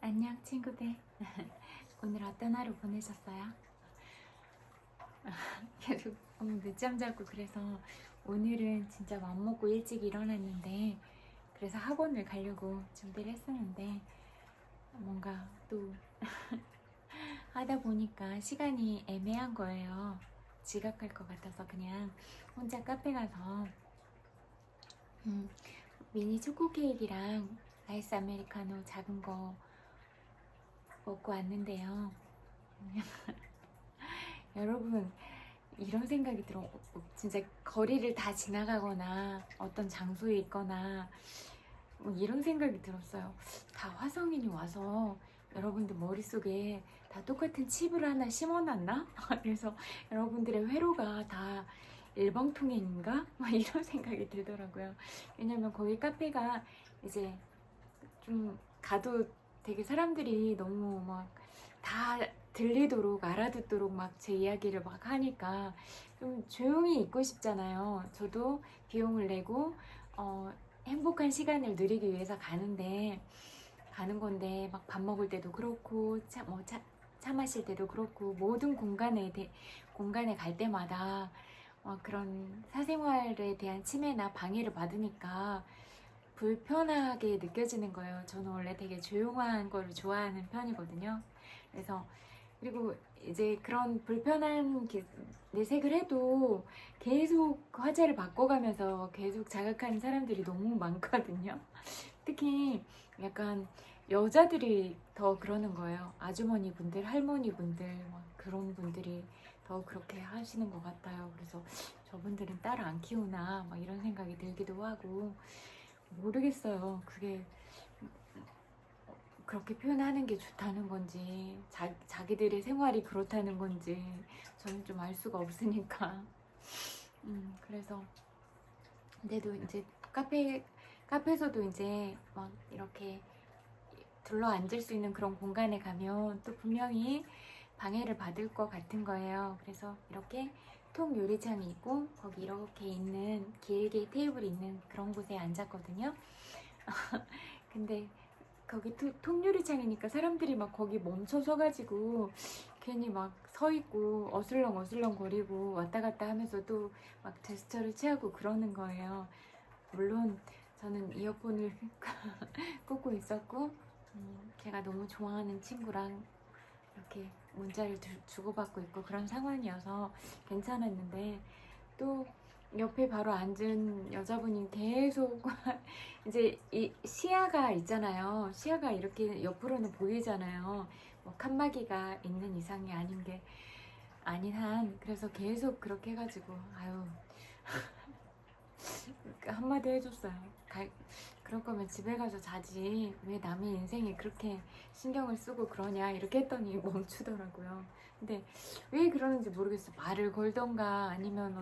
안녕 친구들. 오늘 어떤 하루 보내셨어요? 계속 늦잠 자고 그래서 오늘은 진짜 맘먹고 일찍 일어났는데, 그래서 학원을 가려고 준비를 했었는데 뭔가 또 하다 보니까 시간이 애매한 거예요. 지각할 것 같아서 그냥 혼자 카페 가서 미니 초코 케이크랑 아이스 아메리카노 작은 거 먹고 왔는데요. 여러분, 이런 생각이 들어. 진짜 거리를 다 지나가거나 어떤 장소에 있거나 뭐 이런 생각이 들었어요. 다 화성인이 와서 여러분들 머릿속에 다 똑같은 칩을 하나 심어놨나? 그래서 여러분들의 회로가 다 일방통행인가? 막 이런 생각이 들더라고요. 왜냐면 거기 카페가 이제 좀 가도 되게 사람들이 너무 막 다 들리도록 알아듣도록 막 제 이야기를 막 하니까 좀 조용히 있고 싶잖아요. 저도 비용을 내고 행복한 시간을 누리기 위해서 가는 건데 막 밥 먹을 때도 그렇고 차 마실 때도 그렇고 모든 공간에 갈 때마다 그런 사생활에 대한 침해나 방해를 받으니까 불편하게 느껴지는 거예요. 저는 원래 되게 조용한 거를 좋아하는 편이거든요. 그래서 그리고 이제 그런 불편한 내색을 해도 계속 화제를 바꿔가면서 계속 자극하는 사람들이 너무 많거든요. 특히 약간 여자들이 더 그러는 거예요. 아주머니 분들, 할머니 분들, 막 그런 분들이 더 그렇게 하시는 것 같아요. 그래서 저분들은 딸 안 키우나 막 이런 생각이 들기도 하고, 모르겠어요. 그게 그렇게 표현하는 게 좋다는 건지 자기들의 생활이 그렇다는 건지 저는 좀 알 수가 없으니까. 그래서 근데도 이제 카페에서도 이제 막 이렇게 둘러 앉을 수 있는 그런 공간에 가면 또 분명히 방해를 받을 것 같은 거예요. 그래서 이렇게 통 유리창이 있고 거기 이렇게 있는 길게 테이블이 있는 그런 곳에 앉았거든요. 근데 거기 통유리창이니까 사람들이 막 거기 멈춰 서가지고 괜히 막 서 있고 어슬렁 거리고 왔다 갔다 하면서도 막 제스처를 취하고 그러는 거예요. 물론 저는 이어폰을 꽂고 있었고, 제가 너무 좋아하는 친구랑 이렇게 문자를 주고받고 있고 그런 상황이어서 괜찮았는데, 또 옆에 바로 앉은 여자분이 계속 이제 이 시야가 있잖아요. 시야가 이렇게 옆으로는 보이잖아요. 뭐 칸막이가 있는 이상이 아닌 한, 그래서 계속 그렇게 해가지고 아유 한마디 해줬어요. 그럴 거면 집에 가서 자지 왜 남의 인생에 그렇게 신경을 쓰고 그러냐 이렇게 했더니 멈추더라고요. 근데 왜 그러는지 모르겠어. 말을 걸던가 아니면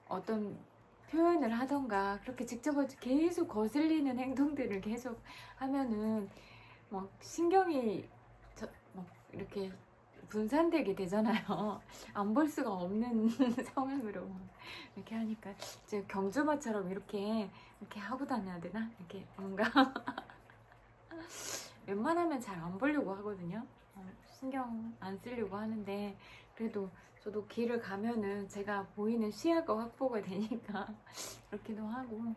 어떤 표현을 하던가 그렇게 직접 계속 거슬리는 행동들을 계속 하면은 막 신경이 막 이렇게 분산되게 되잖아요. 안 볼 수가 없는 상황으로 이렇게 하니까 이제 경주마처럼 이렇게 하고 다녀야 되나? 이렇게 뭔가 웬만하면 잘 안 보려고 하거든요. 신경 안 쓰려고 하는데 그래도 저도 길을 가면은 제가 보이는 시야가 확보가 되니까 그렇기도 하고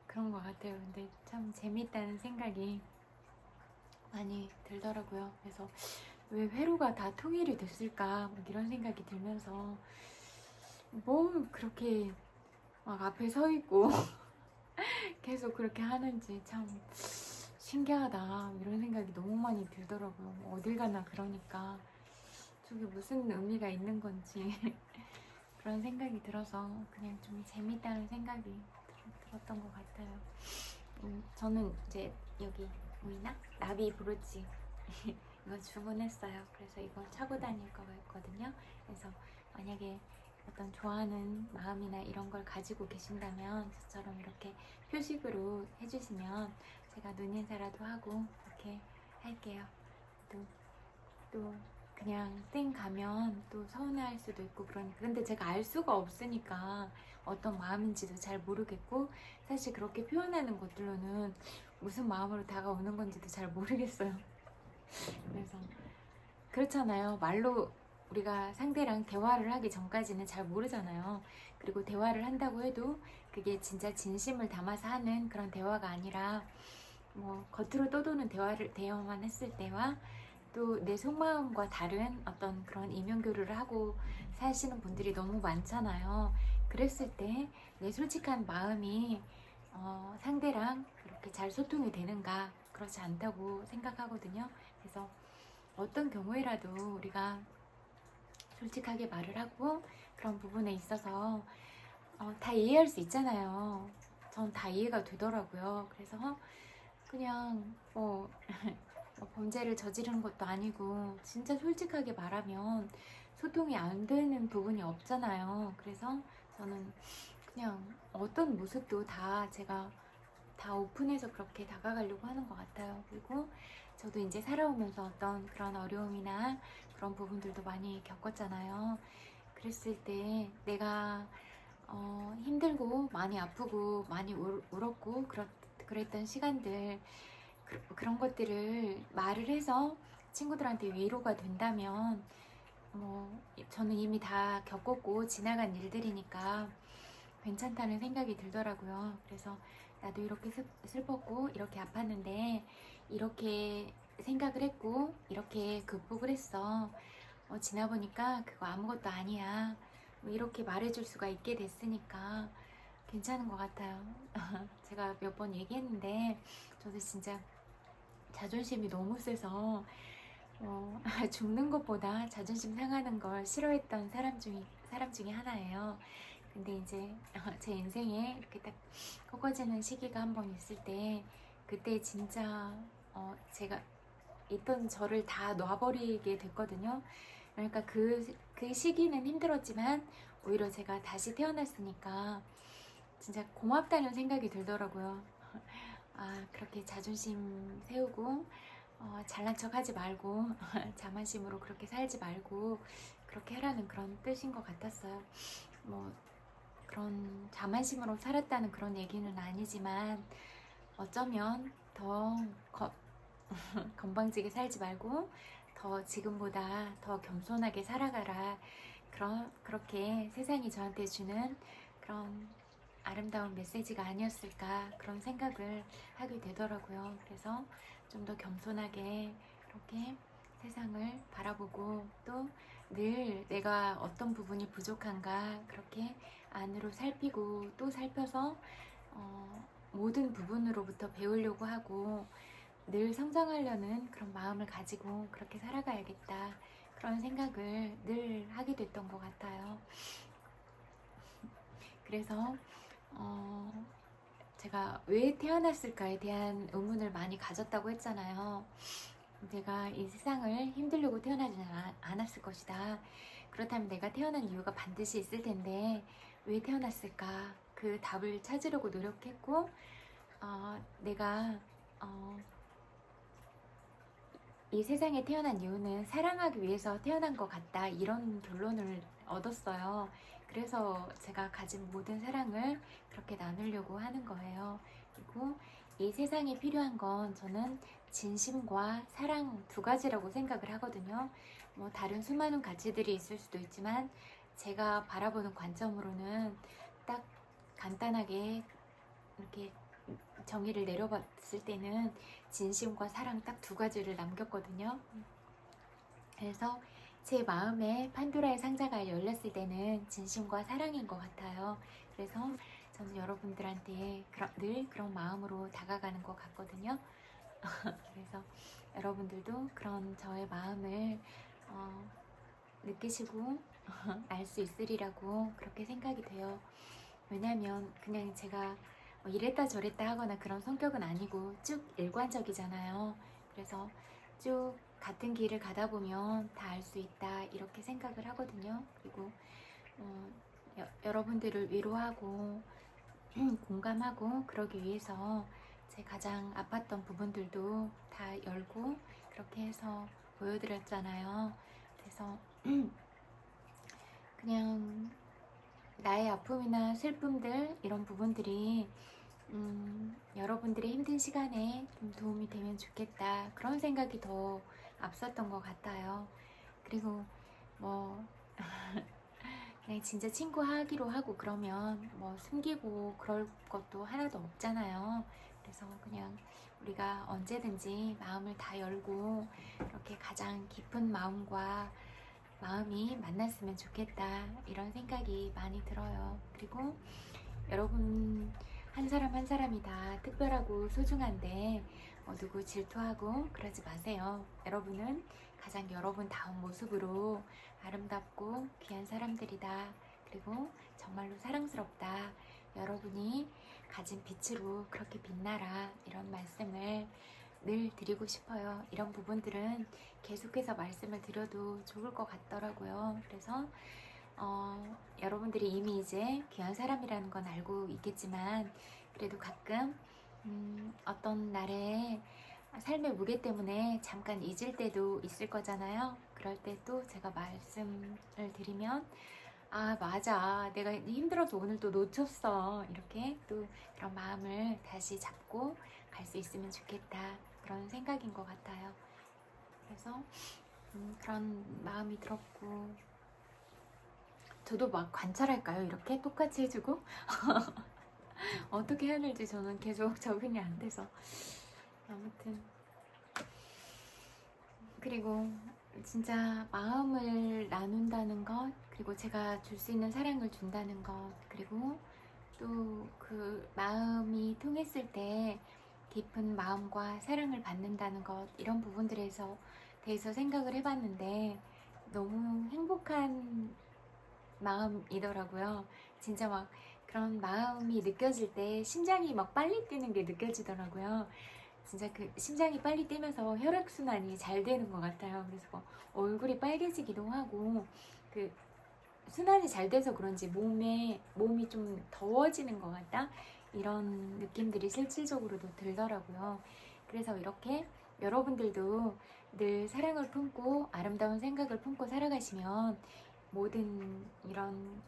그런 것 같아요. 근데 참 재밌다는 생각이 많이 들더라고요. 그래서 왜 회로가 다 통일이 됐을까 막 이런 생각이 들면서 뭐 그렇게 막 앞에 서 있고 계속 그렇게 하는지 참 신기하다 이런 생각이 너무 많이 들더라고요. 어딜 가나 그러니까 저게 무슨 의미가 있는 건지 그런 생각이 들어서 그냥 좀 재밌다는 생각이 들었던 것 같아요. 저는 이제 여기 보이나? 나비 브로치 이거 주문했어요. 그래서 이거 차고 다닐 거거든요. 그래서 만약에 어떤 좋아하는 마음이나 이런 걸 가지고 계신다면 저처럼 이렇게 표식으로 해주시면 제가 눈인사라도 하고 이렇게 할게요. 또 그냥 땡 가면 또 서운해할 수도 있고 그러니까. 근데 제가 알 수가 없으니까 어떤 마음인지도 잘 모르겠고, 사실 그렇게 표현하는 것들로는 무슨 마음으로 다가오는 건지도 잘 모르겠어요. 그래서 그렇잖아요. 말로 우리가 상대랑 대화를 하기 전까지는 잘 모르잖아요. 그리고 대화를 한다고 해도 그게 진짜 진심을 담아서 하는 그런 대화가 아니라, 뭐 겉으로 떠도는 대화만 했을 때와 또 내 속마음과 다른 어떤 그런 이면교류를 하고 사시는 분들이 너무 많잖아요. 그랬을 때 내 솔직한 마음이 상대랑 그렇게 잘 소통이 되는가, 그렇지 않다고 생각하거든요. 그래서 어떤 경우에라도 우리가 솔직하게 말을 하고 그런 부분에 있어서 다 이해할 수 있잖아요. 전 다 이해가 되더라고요. 그래서 그냥 범죄를 저지르는 것도 아니고 진짜 솔직하게 말하면 소통이 안 되는 부분이 없잖아요. 그래서 저는 그냥 어떤 모습도 다 제가 다 오픈해서 그렇게 다가가려고 하는 것 같아요. 그리고 저도 이제 살아오면서 어떤 그런 어려움이나 그런 부분들도 많이 겪었잖아요. 그랬을 때 내가 힘들고 많이 아프고 많이 울었고 그랬던 시간들, 그런 것들을 말을 해서 친구들한테 위로가 된다면 저는 이미 다 겪었고 지나간 일들이니까 괜찮다는 생각이 들더라고요. 그래서 나도 이렇게 슬펐고 이렇게 아팠는데 이렇게 생각을 했고 이렇게 극복을 했어. 지나보니까 그거 아무것도 아니야. 뭐 이렇게 말해줄 수가 있게 됐으니까 괜찮은 것 같아요. 제가 몇 번 얘기했는데 저도 진짜 자존심이 너무 세서 죽는 것보다 자존심 상하는 걸 싫어했던 사람 중에 하나예요. 근데 이제 제 인생에 이렇게 딱 꺾어지는 시기가 한 번 있을 때, 그때 진짜 제가 있던 저를 다 놔버리게 됐거든요. 그러니까 그 시기는 힘들었지만 오히려 제가 다시 태어났으니까 진짜 고맙다는 생각이 들더라고요. 그렇게 자존심 세우고 잘난 척 하지 말고 자만심으로 그렇게 살지 말고 그렇게 하라는 그런 뜻인 것 같았어요. 뭐 그런 자만심으로 살았다는 그런 얘기는 아니지만 어쩌면 더 건방지게 살지 말고 더 지금보다 더 겸손하게 살아가라, 그렇게 세상이 저한테 주는 그런 아름다운 메시지가 아니었을까, 그런 생각을 하게 되더라고요. 그래서 좀 더 겸손하게 이렇게 세상을 바라보고 또 늘 내가 어떤 부분이 부족한가 그렇게 안으로 살피고 또 살펴서 모든 부분으로부터 배우려고 하고 늘 성장하려는 그런 마음을 가지고 그렇게 살아가야겠다, 그런 생각을 늘 하게 됐던 것 같아요. 그래서 제가 왜 태어났을까에 대한 의문을 많이 가졌다고 했잖아요. 내가 이 세상을 힘들려고 태어나지는 않았을 것이다. 그렇다면 내가 태어난 이유가 반드시 있을 텐데 왜 태어났을까? 그 답을 찾으려고 노력했고, 내가 이 세상에 태어난 이유는 사랑하기 위해서 태어난 것 같다, 이런 결론을 얻었어요. 그래서 제가 가진 모든 사랑을 그렇게 나누려고 하는 거예요. 그리고 이 세상에 필요한 건 저는 진심과 사랑 두 가지라고 생각을 하거든요. 뭐 다른 수많은 가치들이 있을 수도 있지만 제가 바라보는 관점으로는 딱 간단하게 이렇게 정의를 내려봤을 때는 진심과 사랑 딱 두 가지를 남겼거든요. 그래서 제 마음에 판도라의 상자가 열렸을 때는 진심과 사랑인 것 같아요. 그래서 저는 여러분들한테 늘 그런 마음으로 다가가는 것 같거든요. 그래서 여러분들도 그런 저의 마음을 느끼시고 알 수 있으리라고 그렇게 생각이 돼요. 왜냐면 그냥 제가 이랬다 저랬다 하거나 그런 성격은 아니고 쭉 일관적이잖아요. 그래서 쭉 같은 길을 가다 보면 다 알 수 있다, 이렇게 생각을 하거든요. 그리고 여러분들을 위로하고 공감하고 그러기 위해서 제 가장 아팠던 부분들도 다 열고 그렇게 해서 보여드렸잖아요. 그래서 그냥 나의 아픔이나 슬픔들 이런 부분들이 여러분들의 힘든 시간에 좀 도움이 되면 좋겠다, 그런 생각이 더 앞섰던 것 같아요. 그리고 뭐 그냥 진짜 친구 하기로 하고 그러면 뭐 숨기고 그럴 것도 하나도 없잖아요. 그래서 그냥 우리가 언제든지 마음을 다 열고 이렇게 가장 깊은 마음이 만났으면 좋겠다, 이런 생각이 많이 들어요. 그리고 여러분 한 사람 한 사람이 다 특별하고 소중한데 누구 질투하고 그러지 마세요. 여러분은 가장 여러분다운 모습으로 아름답고 귀한 사람들이다. 그리고 정말로 사랑스럽다. 여러분이 가진 빛으로 그렇게 빛나라. 이런 말씀을 늘 드리고 싶어요. 이런 부분들은 계속해서 말씀을 드려도 좋을 것 같더라고요. 그래서 여러분들이 이미 이제 귀한 사람이라는 건 알고 있겠지만 그래도 가끔 어떤 날에 삶의 무게 때문에 잠깐 잊을 때도 있을 거잖아요. 그럴 때 또 제가 말씀을 드리면 아 맞아, 내가 힘들어서 오늘 또 놓쳤어, 이렇게 또 그런 마음을 다시 잡고 갈 수 있으면 좋겠다, 그런 생각인 것 같아요. 그래서 그런 마음이 들었고, 저도 막 관찰할까요? 이렇게 똑같이 해주고 어떻게 해야 될지 저는 계속 적응이 안 돼서. 아무튼 그리고 진짜 마음을 나눈다는 것, 그리고 제가 줄 수 있는 사랑을 준다는 것, 그리고 또 그 마음이 통했을 때 깊은 마음과 사랑을 받는다는 것, 이런 부분들에서 대해서 생각을 해봤는데 너무 행복한 마음이더라고요. 진짜 막 그런 마음이 느껴질 때 심장이 막 빨리 뛰는 게 느껴지더라고요. 진짜 그 심장이 빨리 뛰면서 혈액순환이 잘 되는 것 같아요. 그래서 뭐 얼굴이 빨개지기도 하고, 그 순환이 잘 돼서 그런지 몸이 좀 더워지는 것 같다, 이런 느낌들이 실질적으로도 들더라고요. 그래서 이렇게 여러분들도 늘 사랑을 품고 아름다운 생각을 품고 살아가시면 모든 이런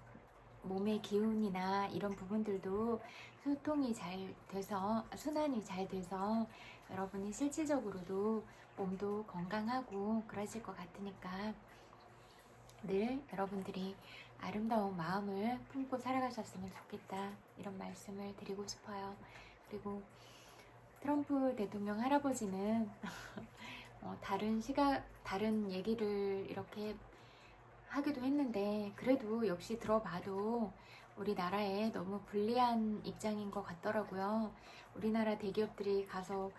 몸의 기운이나 이런 부분들도 소통이 잘 돼서, 순환이 잘 돼서 여러분이 실질적으로도 몸도 건강하고 그러실 것 같으니까 늘 여러분들이 아름다운 마음을 품고 살아가셨으면 좋겠다, 이런 말씀을 드리고 싶어요. 그리고 트럼프 대통령 할아버지는 다른 얘기를 이렇게 하기도 했는데 그래도 역시 들어봐도 우리나라에 너무 불리한 입장인 것 같더라고요. 우리나라 대기업들이 가서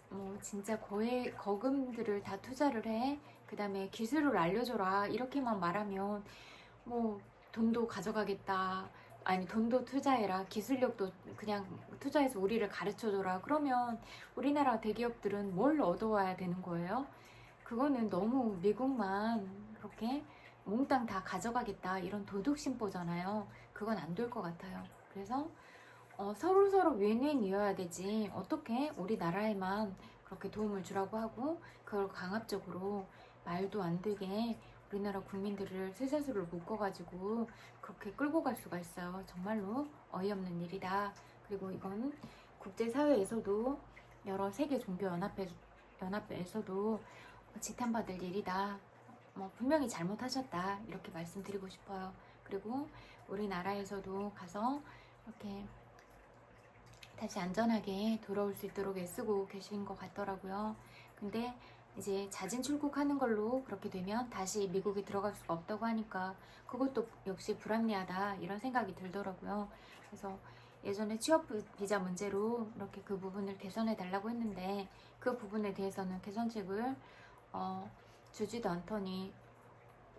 뭐 진짜 거금들을 다 투자를 해. 그 다음에 기술을 알려줘라, 이렇게만 말하면 뭐 돈도 가져가겠다, 아니 돈도 투자해라, 기술력도 그냥 투자해서 우리를 가르쳐줘라, 그러면 우리나라 대기업들은 뭘 얻어와야 되는 거예요? 그거는 너무 미국만 그렇게 몽땅 다 가져가겠다, 이런 도둑심보잖아요. 그건 안 될 것 같아요. 그래서 서로 윈윈이어야 되지, 어떻게 우리나라에만 그렇게 도움을 주라고 하고 그걸 강압적으로 말도 안 되게 우리나라 국민들을 쇠사슬로 묶어가지고 그렇게 끌고 갈 수가 있어요. 정말로 어이없는 일이다. 그리고 이건 국제사회에서도 여러 세계 종교연합회에서도 지탄받을 일이다. 분명히 잘못하셨다, 이렇게 말씀드리고 싶어요. 그리고 우리나라에서도 가서 이렇게 다시 안전하게 돌아올 수 있도록 애쓰고 계신 것 같더라고요. 근데 이제 자진 출국하는 걸로 그렇게 되면 다시 미국에 들어갈 수가 없다고 하니까 그것도 역시 불합리하다, 이런 생각이 들더라고요. 그래서 예전에 취업 비자 문제로 이렇게 그 부분을 개선해 달라고 했는데 그 부분에 대해서는 개선책을 주지도 않더니,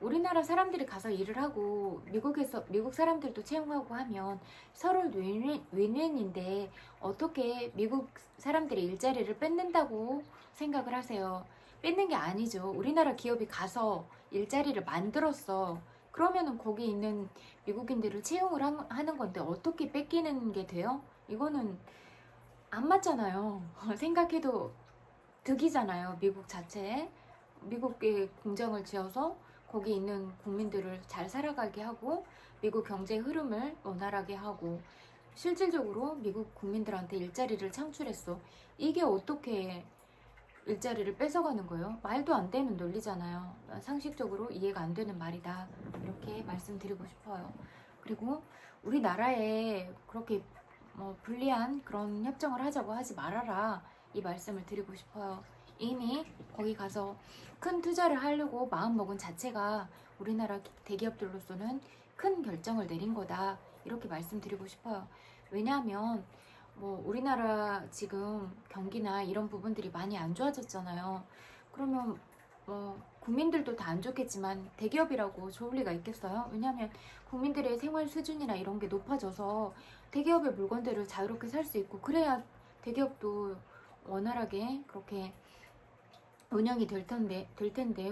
우리나라 사람들이 가서 일을 하고 미국 사람들도 채용하고 하면 서로 윈윈인데 어떻게 미국 사람들의 일자리를 뺏는다고 생각을 하세요? 뺏는 게 아니죠. 우리나라 기업이 가서 일자리를 만들었어. 그러면은 거기 있는 미국인들을 채용을 하는 건데 어떻게 뺏기는 게 돼요? 이거는 안 맞잖아요. 생각해도 득이잖아요. 미국 자체에 미국에 공장을 지어서 거기 있는 국민들을 잘 살아가게 하고 미국 경제 흐름을 원활하게 하고 실질적으로 미국 국민들한테 일자리를 창출했어. 이게 어떻게 일자리를 뺏어가는 거예요? 말도 안 되는 논리잖아요. 상식적으로 이해가 안 되는 말이다. 이렇게 말씀드리고 싶어요. 그리고 우리나라에 그렇게 불리한 그런 협정을 하자고 하지 말아라. 이 말씀을 드리고 싶어요. 이미 거기 가서 큰 투자를 하려고 마음먹은 자체가 우리나라 대기업들로서는 큰 결정을 내린 거다. 이렇게 말씀드리고 싶어요. 왜냐하면 우리나라 지금 경기나 이런 부분들이 많이 안 좋아졌잖아요. 그러면 국민들도 다 안 좋겠지만 대기업이라고 좋을 리가 있겠어요? 왜냐하면 국민들의 생활 수준이나 이런 게 높아져서 대기업의 물건들을 자유롭게 살 수 있고 그래야 대기업도 원활하게 그렇게 운영이 될 텐데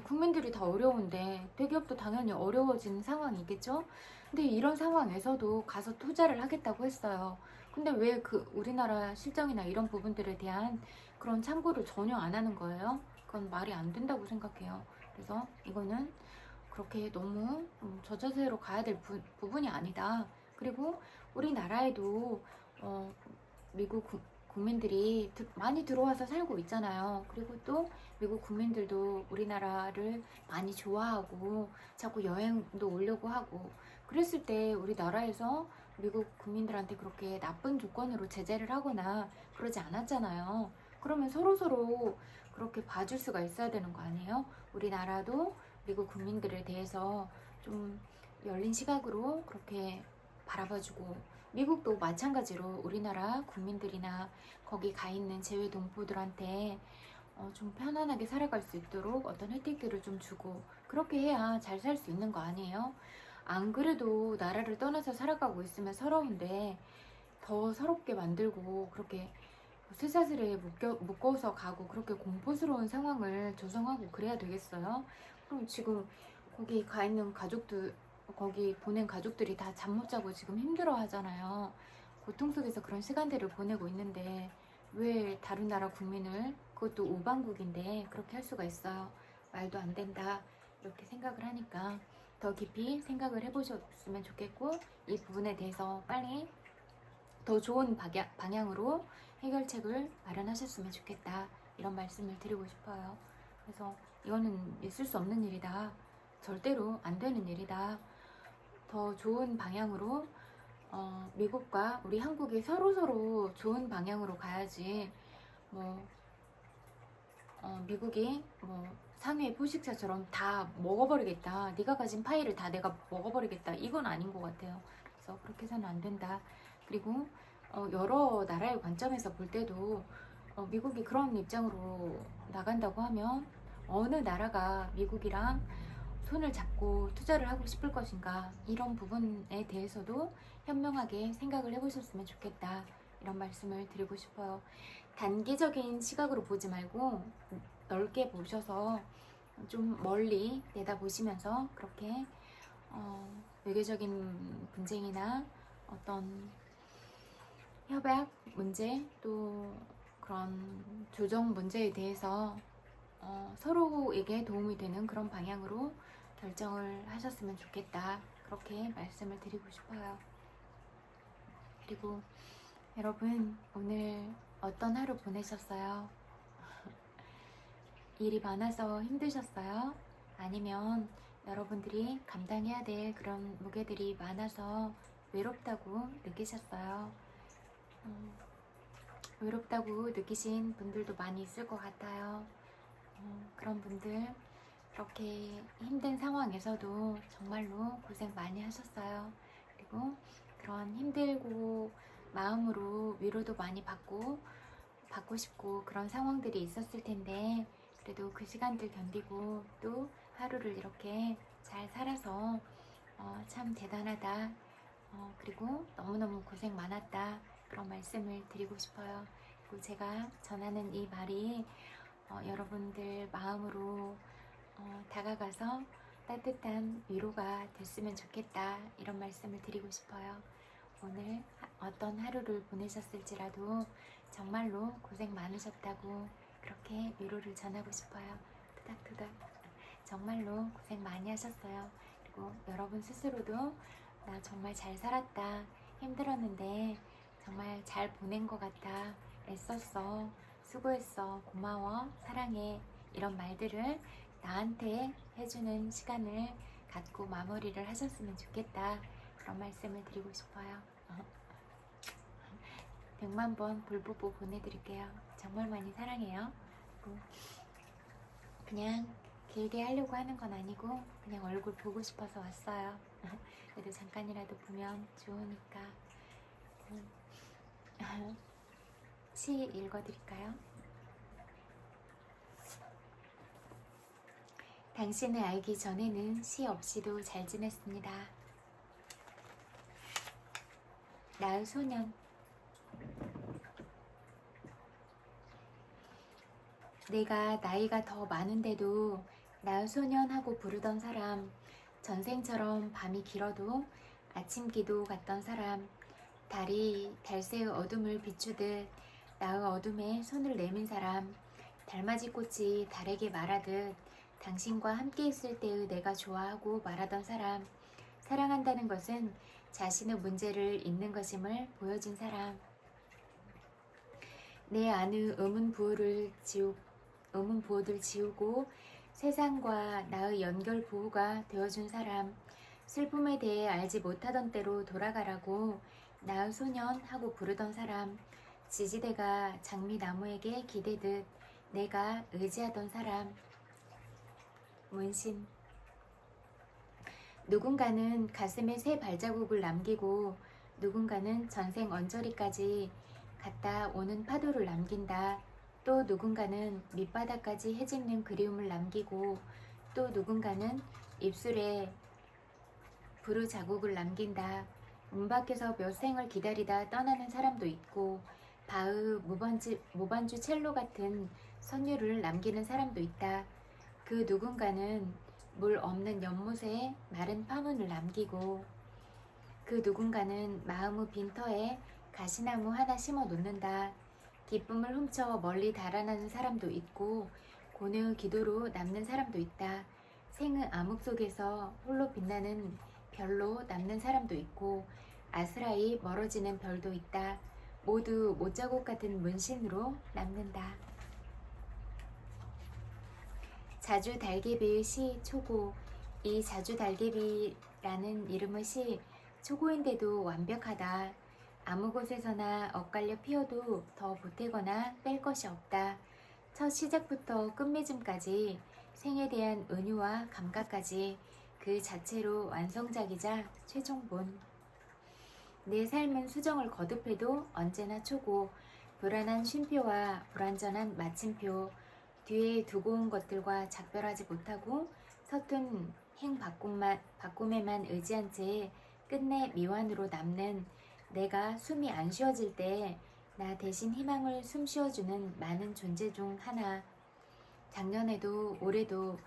국민들이 다 어려운데 대기업도 당연히 어려워진 상황이겠죠? 근데 이런 상황에서도 가서 투자를 하겠다고 했어요. 근데 왜 우리나라 실정이나 이런 부분들에 대한 그런 참고를 전혀 안 하는 거예요? 그건 말이 안 된다고 생각해요. 그래서 이거는 그렇게 너무 저자세로 가야 될 부분이 아니다. 그리고 우리나라에도 미국 국민들이 많이 들어와서 살고 있잖아요. 그리고 또 미국 국민들도 우리나라를 많이 좋아하고 자꾸 여행도 오려고 하고 그랬을 때 우리나라에서 미국 국민들한테 그렇게 나쁜 조건으로 제재를 하거나 그러지 않았잖아요. 그러면 서로서로 그렇게 봐줄 수가 있어야 되는 거 아니에요? 우리나라도 미국 국민들에 대해서 좀 열린 시각으로 그렇게 바라봐주고 미국도 마찬가지로 우리나라 국민들이나 거기 가 있는 재외 동포들한테 좀 편안하게 살아갈 수 있도록 어떤 혜택들을 좀 주고 그렇게 해야 잘 살 수 있는 거 아니에요? 안 그래도 나라를 떠나서 살아가고 있으면 서러운데 더 서럽게 만들고 그렇게 쇠사슬에 묶어서 가고 그렇게 공포스러운 상황을 조성하고 그래야 되겠어요? 그럼 지금 거기 가 있는 가족들 거기 보낸 가족들이 다 잠 못 자고 지금 힘들어 하잖아요. 고통 속에서 그런 시간들을 보내고 있는데 왜 다른 나라 국민을 그것도 우방국인데 그렇게 할 수가 있어요. 말도 안 된다. 이렇게 생각을 하니까 더 깊이 생각을 해보셨으면 좋겠고 이 부분에 대해서 빨리 더 좋은 방향으로 해결책을 마련하셨으면 좋겠다. 이런 말씀을 드리고 싶어요. 그래서 이거는 있을 수 없는 일이다. 절대로 안 되는 일이다. 더 좋은 방향으로 미국과 우리 한국이 서로서로 좋은 방향으로 가야지 미국이 상해 포식자처럼 다 먹어버리겠다. 네가 가진 파이를 다 내가 먹어버리겠다. 이건 아닌 것 같아요. 그래서 그렇게 해서는 안 된다. 그리고 여러 나라의 관점에서 볼 때도 미국이 그런 입장으로 나간다고 하면 어느 나라가 미국이랑 손을 잡고 투자를 하고 싶을 것인가 이런 부분에 대해서도 현명하게 생각을 해보셨으면 좋겠다 이런 말씀을 드리고 싶어요. 단기적인 시각으로 보지 말고 넓게 보셔서 좀 멀리 내다보시면서 그렇게 외교적인 분쟁이나 어떤 협약 문제 또 그런 조정 문제에 대해서 서로에게 도움이 되는 그런 방향으로 결정을 하셨으면 좋겠다. 그렇게 말씀을 드리고 싶어요. 그리고 여러분 오늘 어떤 하루 보내셨어요? 일이 많아서 힘드셨어요? 아니면 여러분들이 감당해야 될 그런 무게들이 많아서 외롭다고 느끼셨어요? 외롭다고 느끼신 분들도 많이 있을 것 같아요. 그런 분들 그렇게 힘든 상황에서도 정말로 고생 많이 하셨어요. 그리고 그런 힘들고 마음으로 위로도 많이 받고 싶고 그런 상황들이 있었을 텐데 그래도 그 시간들 견디고 또 하루를 이렇게 잘 살아서 참 대단하다. 그리고 너무너무 고생 많았다. 그런 말씀을 드리고 싶어요. 그리고 제가 전하는 이 말이 여러분들 마음으로 다가가서 따뜻한 위로가 됐으면 좋겠다. 이런 말씀을 드리고 싶어요. 오늘 어떤 하루를 보내셨을지라도 정말로 고생 많으셨다고 그렇게 위로를 전하고 싶어요. 토닥토닥. 정말로 고생 많이 하셨어요. 그리고 여러분 스스로도 나 정말 잘 살았다, 힘들었는데 정말 잘 보낸 것 같아, 애썼어, 수고했어, 고마워, 사랑해, 이런 말들을 나한테 해주는 시간을 갖고 마무리를 하셨으면 좋겠다, 그런 말씀을 드리고 싶어요. 100만 번 볼뽀뽀 보내드릴게요. 정말 많이 사랑해요. 그냥 길게 하려고 하는 건 아니고 그냥 얼굴 보고 싶어서 왔어요. 그래도 잠깐이라도 보면 좋으니까. 시 읽어드릴까요? 당신을 알기 전에는 시 없이도 잘 지냈습니다. 나의 소년. 내가 나이가 더 많은데도 나의 소년 하고 부르던 사람, 전생처럼 밤이 길어도 아침 기도 갔던 사람, 달이 달새의 어둠을 비추듯 나의 어둠에 손을 내민 사람, 달맞이 꽃이 달에게 말하듯 당신과 함께 있을 때의 내가 좋아하고 말하던 사람, 사랑한다는 것은 자신의 문제를 잊는 것임을 보여준 사람, 내 안의 의문 부호들 지우고 세상과 나의 연결 부호가 되어준 사람, 슬픔에 대해 알지 못하던 때로 돌아가라고 나의 소년 하고 부르던 사람, 지지대가 장미나무에게 기대듯 내가 의지하던 사람. 문신. 누군가는 가슴에 새 발자국을 남기고 누군가는 전생 언저리까지 갔다 오는 파도를 남긴다. 또 누군가는 밑바닥까지 헤집는 그리움을 남기고 또 누군가는 입술에 부르 자국을 남긴다. 문 밖에서 몇 생을 기다리다 떠나는 사람도 있고 바흐 무반주 첼로 같은 선율을 남기는 사람도 있다. 그 누군가는 물 없는 연못에 마른 파문을 남기고 그 누군가는 마음의 빈터에 가시나무 하나 심어 놓는다. 기쁨을 훔쳐 멀리 달아나는 사람도 있고 고뇌의 기도로 남는 사람도 있다. 생의 암흑 속에서 홀로 빛나는 별로 남는 사람도 있고 아스라이 멀어지는 별도 있다. 모두 못자국 같은 문신으로 남는다. 자주 달개비의 시 초고. 이 자주 달개비라는 이름의 시 초고인데도 완벽하다. 아무 곳에서나 엇갈려 피어도 더 보태거나 뺄 것이 없다. 첫 시작부터 끝맺음까지 생에 대한 은유와 감각까지 그 자체로 완성작이자 최종본. 내 삶은 수정을 거듭해도 언제나 초고. 불안한 쉼표와 불완전한 마침표, 뒤에 두고 온 것들과 작별하지 못하고 서툰 바꿈에만 의지한 채 끝내 미완으로 남는 내가 숨이 안 쉬어질 때 나 대신 희망을 숨 쉬어주는 많은 존재 중 하나. 작년에도 올해도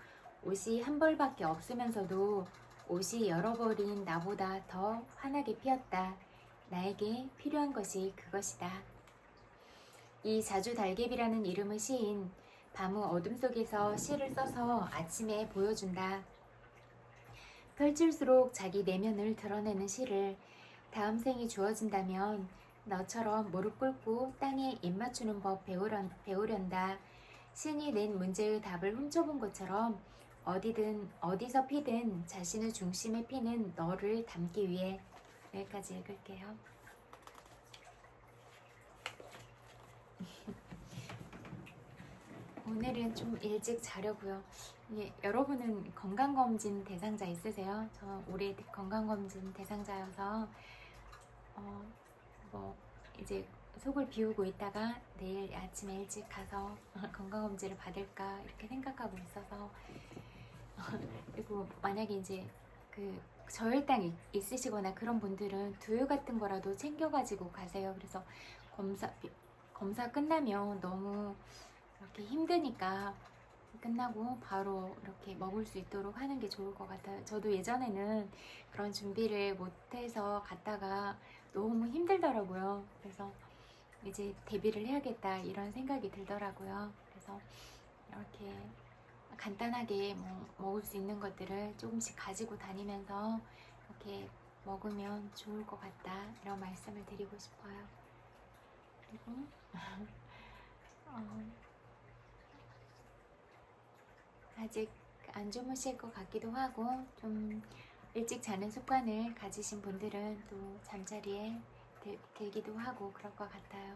옷이 한 벌밖에 없으면서도 옷이 열어버린 나보다 더 환하게 피었다. 나에게 필요한 것이 그것이다. 이 자주 달개비라는 이름의 시인, 밤의 어둠 속에서 시를 써서 아침에 보여준다. 펼칠수록 자기 내면을 드러내는 시를 다음 생이 주어진다면 너처럼 무릎 꿇고 땅에 입 맞추는 법 배우련다. 신이 낸 문제의 답을 훔쳐본 것처럼 어디든 어디서 피든 자신의 중심에 피는 너를 담기 위해. 여기까지 읽을게요. 오늘은 좀 일찍 자려고요. 여러분은 건강검진 대상자 있으세요? 저 올해 건강검진 대상자여서 이제 속을 비우고 있다가 내일 아침에 일찍 가서 건강검진을 받을까 이렇게 생각하고 있어서 그리고 만약에 이제 그 저혈당 있으시거나 그런 분들은 두유 같은 거라도 챙겨가지고 가세요. 그래서 검사 끝나면 너무 이렇게 힘드니까 끝나고 바로 이렇게 먹을 수 있도록 하는 게 좋을 것 같아요. 저도 예전에는 그런 준비를 못해서 갔다가 너무 힘들더라고요. 그래서 이제 대비를 해야겠다 이런 생각이 들더라고요. 그래서 이렇게 간단하게 먹을 수 있는 것들을 조금씩 가지고 다니면서 이렇게 먹으면 좋을 것 같다, 이런 말씀을 드리고 싶어요. 그리고 아직 안 주무실 것 같기도 하고, 좀 일찍 자는 습관을 가지신 분들은 또 잠자리에 들기도 하고 그럴 것 같아요.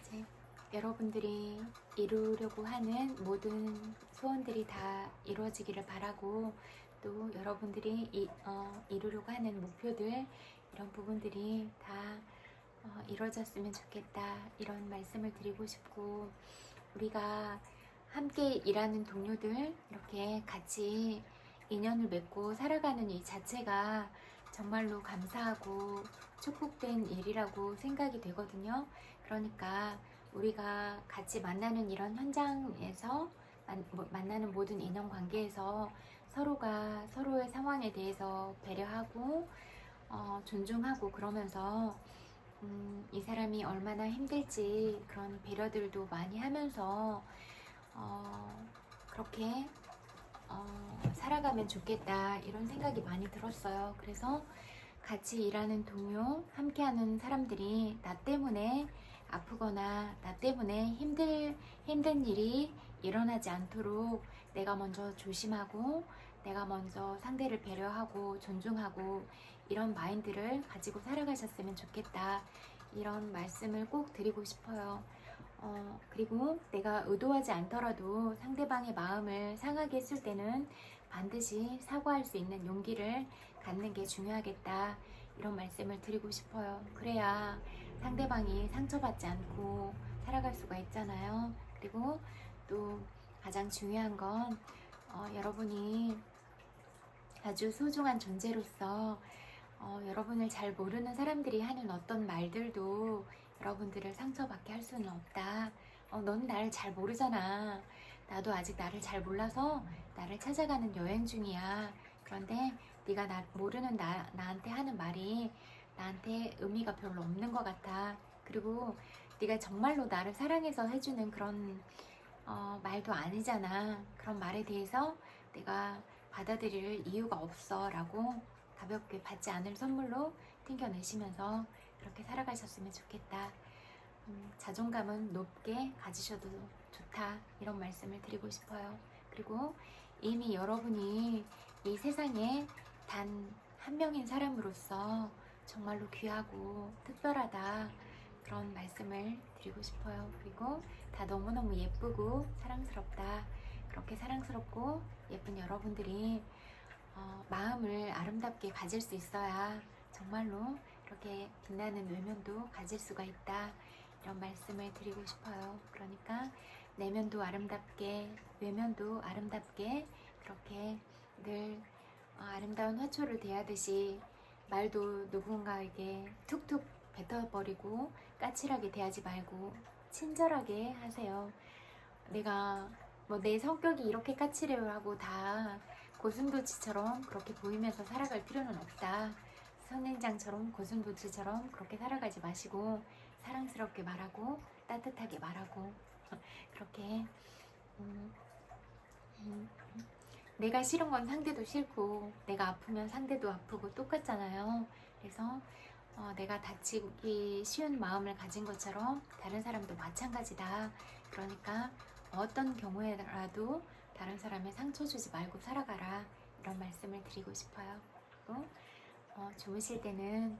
이제 여러분들이 이루려고 하는 모든 소원들이 다 이루어지기를 바라고, 또 여러분들이 이루려고 하는 목표들, 이런 부분들이 다 이루어졌으면 좋겠다, 이런 말씀을 드리고 싶고, 우리가 함께 일하는 동료들, 이렇게 같이 인연을 맺고 살아가는 이 자체가 정말로 감사하고 축복된 일이라고 생각이 되거든요. 그러니까 우리가 같이 만나는 이런 현장에서 만나는 모든 인연관계에서 서로가 서로의 상황에 대해서 배려하고 존중하고, 그러면서 이 사람이 얼마나 힘들지 그런 배려들도 많이 하면서 그렇게 살아가면 좋겠다, 이런 생각이 많이 들었어요. 그래서 같이 일하는 동료, 함께하는 사람들이 나 때문에 아프거나 나 때문에 힘든 일이 일어나지 않도록 내가 먼저 조심하고, 내가 먼저 상대를 배려하고 존중하고, 이런 마인드를 가지고 살아가셨으면 좋겠다, 이런 말씀을 꼭 드리고 싶어요. 그리고 내가 의도하지 않더라도 상대방의 마음을 상하게 했을 때는 반드시 사과할 수 있는 용기를 갖는 게 중요하겠다, 이런 말씀을 드리고 싶어요. 그래야 상대방이 상처받지 않고 살아갈 수가 있잖아요. 그리고 또 가장 중요한 건 여러분이 아주 소중한 존재로서 여러분을 잘 모르는 사람들이 하는 어떤 말들도 여러분들을 상처받게 할 수는 없다. 넌 나를 잘 모르잖아. 나도 아직 나를 잘 몰라서 나를 찾아가는 여행 중이야. 그런데 네가 나 모르는 나한테 하는 말이 나한테 의미가 별로 없는 것 같아. 그리고 네가 정말로 나를 사랑해서 해주는 그런 말도 아니잖아. 그런 말에 대해서 내가 받아들일 이유가 없어 라고 가볍게 받지 않을 선물로 튕겨내시면서 그렇게 살아가셨으면 좋겠다. 자존감은 높게 가지셔도 좋다, 이런 말씀을 드리고 싶어요. 그리고 이미 여러분이 이 세상에 단 한 명인 사람으로서 정말로 귀하고 특별하다, 그런 말씀을 드리고 싶어요. 그리고 다 너무너무 예쁘고 사랑스럽다. 그렇게 사랑스럽고 예쁜 여러분들이 마음을 아름답게 가질 수 있어야 정말로 이렇게 빛나는 외면도 가질 수가 있다, 이런 말씀을 드리고 싶어요. 그러니까 내면도 아름답게, 외면도 아름답게, 그렇게 늘 아름다운 화초를 대하듯이 말도 누군가에게 툭툭 뱉어버리고 까칠하게 대하지 말고 친절하게 하세요. 내가 내 성격이 이렇게 까칠해요 하고 다 고슴도치처럼 그렇게 보이면서 살아갈 필요는 없다. 선인장처럼 고슴도치처럼 그렇게 살아가지 마시고 사랑스럽게 말하고 따뜻하게 말하고 그렇게 내가 싫은 건 상대도 싫고 내가 아프면 상대도 아프고 똑같잖아요. 그래서 내가 다치기 쉬운 마음을 가진 것처럼 다른 사람도 마찬가지다. 그러니까 어떤 경우에라도 다른 사람에 상처 주지 말고 살아가라, 이런 말씀을 드리고 싶어요. 그리고 주무실 때는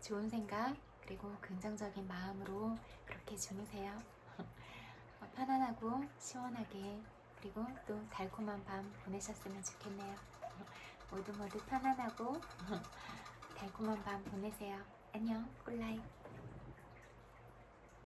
좋은 생각 그리고 긍정적인 마음으로 그렇게 주무세요. 편안하고 시원하게, 그리고 또 달콤한 밤 보내셨으면 좋겠네요. 모두 편안하고 달콤한 밤 보내세요. 안녕, 꿀라이.